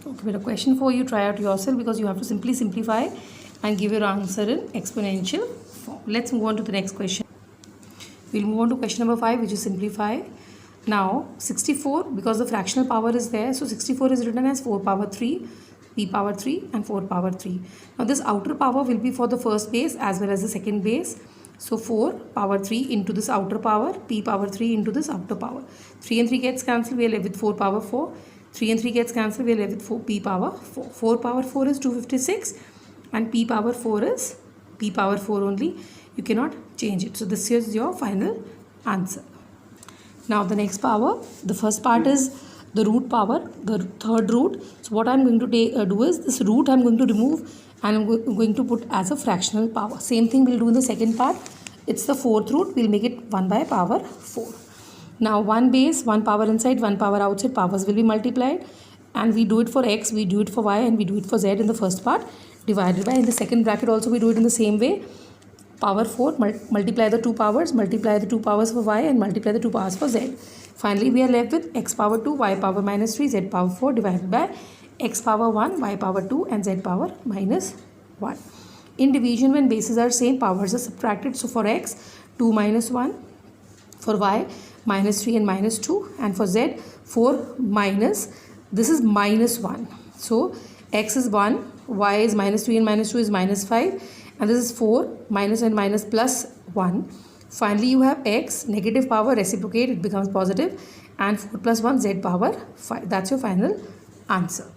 Okay, but a question for you, try out yourself because you have to simply simplify and give your answer in exponential form. Let's move on to the next question. We'll move on to question number 5, which is simplify. Now 64, because the fractional power is there, so 64 is written as 4 power 3, p power 3 and 4 power 3. Now this outer power will be for the first base as well as the second base. So 4 power 3 into this outer power, p power 3 into this outer power. 3 and 3 gets cancelled, we are left with 4 power 4. 3 and 3 gets cancelled, we are left with 4 p power 4. 4 power 4 is 256 and p power 4 is p power 4 only. You cannot change it. So this is your final answer. Now the next power, the first part is the root power, the third root. So what I am going to do is this root I am going to remove and I am going to put as a fractional power. Same thing we will do in the second part. It's the fourth root. We will make it 1 by power 4. Now one base, one power inside, one power outside, powers will be multiplied, and we do it for x, we do it for y, and we do it for z in the first part, divided by, in the second bracket also we do it in the same way. Power 4, multiply the two powers for y and multiply the two powers for z. Finally, we are left with x power 2, y power minus 3, z power 4 divided by x power 1, y power 2 and z power minus 1. In division, when bases are same, powers are subtracted. So for x, 2 minus 1, for y, minus 3 and minus 2, and for z, 4 minus, this is minus 1. So x is 1, y is minus 3 and minus 2 is minus 5, and this is 4 minus and minus plus 1. Finally, you have x, negative power, reciprocate, it becomes positive, and 4 plus 1, z power 5. That's your final answer.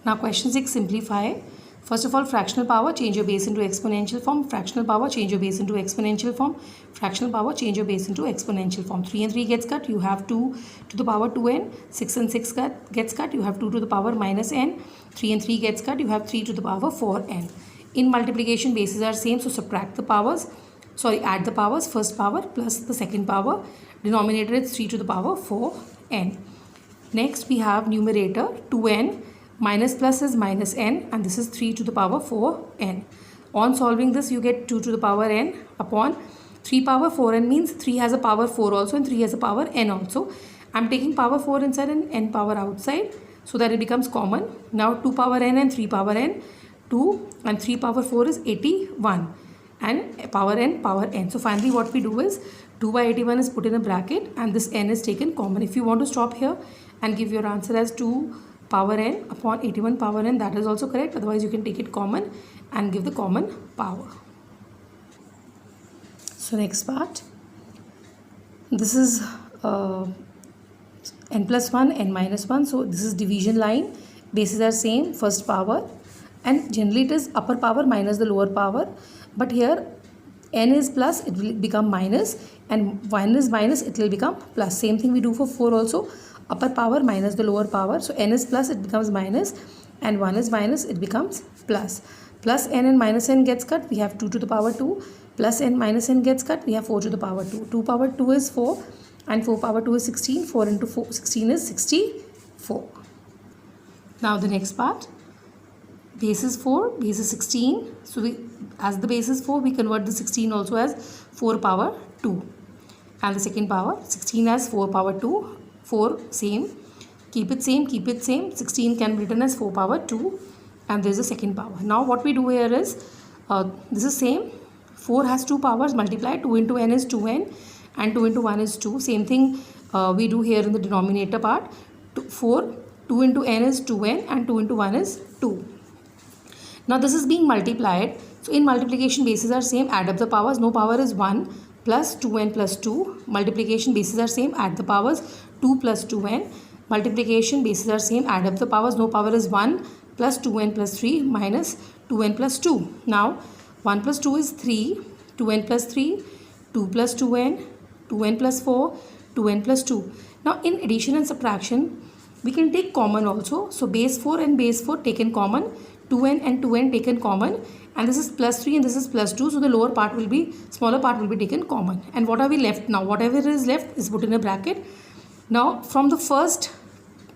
Now question 6, simplify. First of all, fractional power, change your base into exponential form. Fractional power, change your base into exponential form. Fractional power, change your base into exponential form. 3 and 3 gets cut, you have 2 to the power 2n. 6 and 6 gets cut, you have 2 to the power minus n. 3 and 3 gets cut, you have 3 to the power 4n. In multiplication, bases are same, so subtract the powers. Add the powers, first power plus the second power. Denominator is 3 to the power 4n. Next, we have numerator 2n. Minus plus is minus n, and this is 3 to the power 4n. On solving this, you get 2 to the power n upon 3 power 4n means 3 has a power 4 also and 3 has a power n also. I am taking power 4 inside and n power outside so that it becomes common. Now 2 power n and 3 power n, 2 and 3 power 4 is 81 and power n. So finally what we do is 2 by 81 is put in a bracket and this n is taken common. If you want to stop here and give your answer as 2 power n upon 81 power n, that is also correct. Otherwise you can take it common and give the common power. So next part, this is n plus 1, n minus 1. So this is division line, bases are same, first power, and generally it is upper power minus the lower power, but here n is plus, it will become minus, and 1 is minus, it will become plus. Same thing we do for 4 also. Upper power minus the lower power. So n is plus, it becomes minus, and 1 is minus, it becomes plus. Plus n and minus n gets cut, we have 2 to the power 2. Plus n minus n gets cut, we have 4 to the power 2. 2 power 2 is 4 and 4 power 2 is 16. 4 into 4, 16 is 64. Now the next part, base is 4, base is 16. So as the base is 4, we convert the 16 also as 4 power 2. And the second power, 16 as 4 power 2. 4 same, keep it same, 16 can be written as 4 power 2, and there is a second power. Now what we do here is, this is same, 4 has 2 powers, multiply, 2 into n is 2n and 2 into 1 is 2. Same thing we do here in the denominator part, 2 into n is 2n and 2 into 1 is 2. Now this is being multiplied, so in multiplication bases are same, add up the powers, no power is 1 plus 2n plus 2, multiplication bases are same, add the powers, 2 plus 2n, multiplication bases are same, add up the powers, no power is 1 plus 2n plus 3 minus 2n plus 2. Now 1 plus 2 is 3, 2n plus 3, 2 plus 2n, 2n plus 4, 2n plus 2. Now in addition and subtraction, we can take common also. So base 4 and base 4 taken common, 2n and 2n taken common, and this is plus 3 and this is plus 2, so the lower part will be, smaller part will be taken common. And what are we left now? Whatever is left is put in a bracket. Now from the first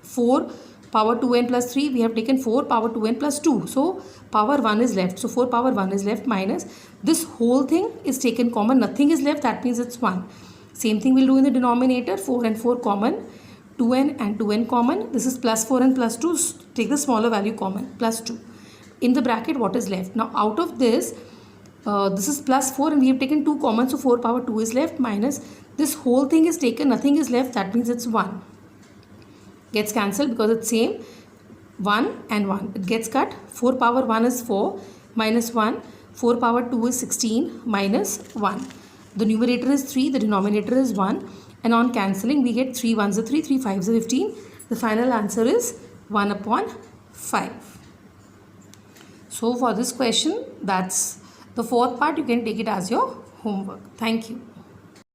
4 power 2n plus 3, we have taken 4 power 2n plus 2, so power 1 is left. So 4 power 1 is left minus, this whole thing is taken common, nothing is left, that means it's 1. Same thing we'll do in the denominator, 4 and 4 common, 2n and 2n common. This is plus 4 and plus 2. Take the smaller value common, plus 2. In the bracket, what is left? Now out of this, this is plus 4 and we have taken 2 common, so 4 power 2 is left, minus this whole thing is taken, nothing is left, that means it's 1. Gets cancelled because it's same. 1 and 1. It gets cut. 4 power 1 is 4 minus 1. 4 power 2 is 16 minus 1. The numerator is 3, the denominator is 1. And on cancelling, we get 3 1s are 3, 3 5s are 15. The final answer is 1 upon 5. So for this question, that's the fourth part. You can take it as your homework. Thank you.